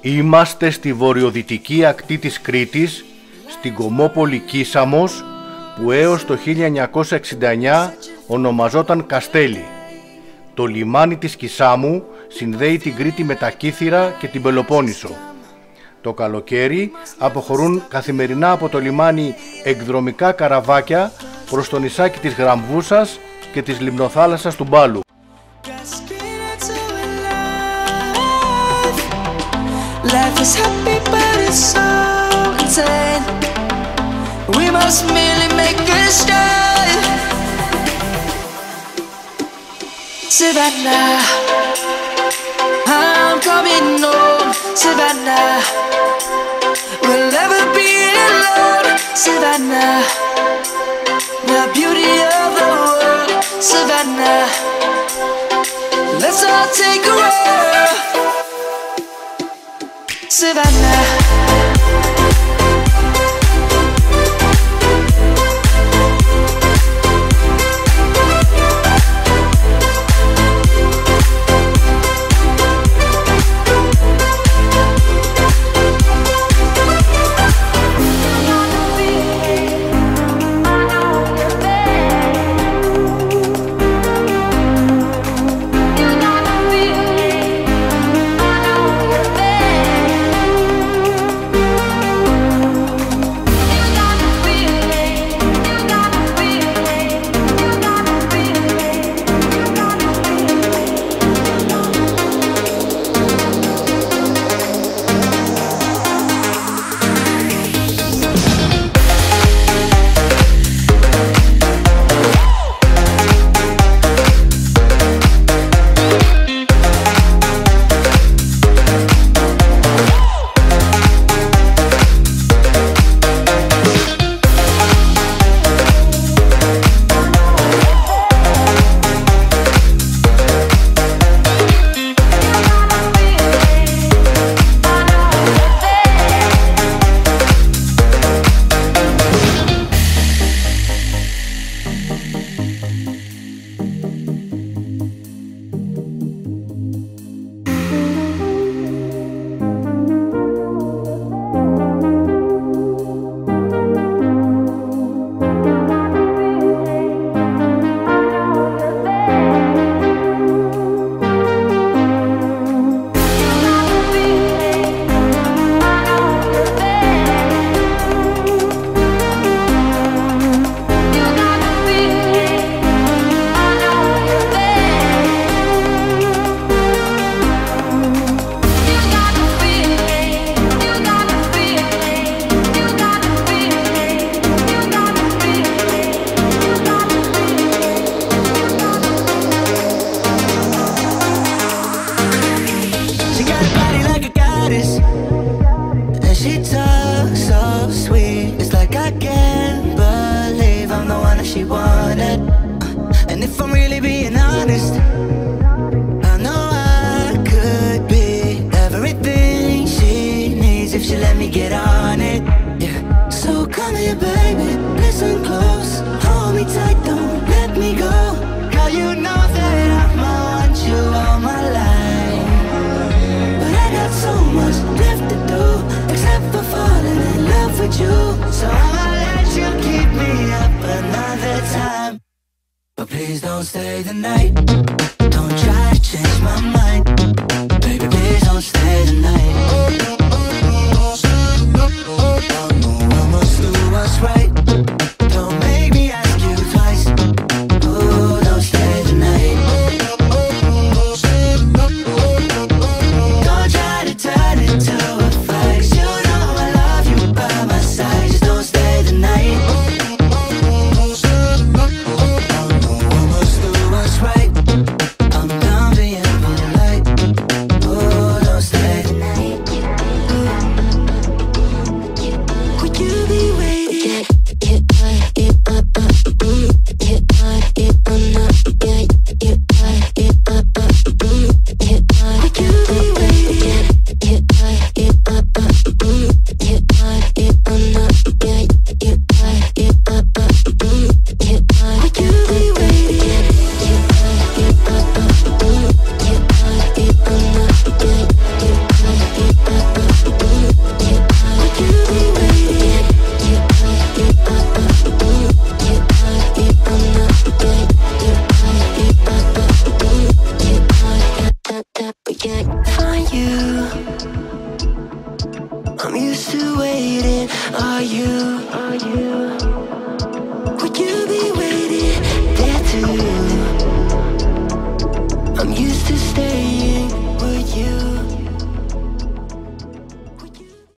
Είμαστε στη βορειοδυτική ακτή της Κρήτης, στην κομμόπολη Κίσαμος, που έως το 1969 ονομαζόταν Καστέλι. Το λιμάνι της Κισάμου συνδέει την Κρήτη με τα Κύθυρα και την Πελοπόννησο. Το καλοκαίρι αποχωρούν καθημερινά από το λιμάνι εκδρομικά καραβάκια προς το νησάκι της Γραμβούσας και της λιμνοθάλασσας του Μπάλου. Life is happy but it's so insane. We must merely make a start. Savannah, I'm coming home. Savannah, we'll never be alone. Savannah, the beauty of the world. Savannah, let's all take a walk. Savannah. She wanted, and if I'm really being honest, I know I could be everything she needs if she let me get on it. Yeah. So come here, baby, listen close, hold me tight, don't let me go. Girl, you know that I'ma want you all my life, but I got so much left to do, except for falling in love with you. So I'ma let you keep me up another time, but please don't stay the night.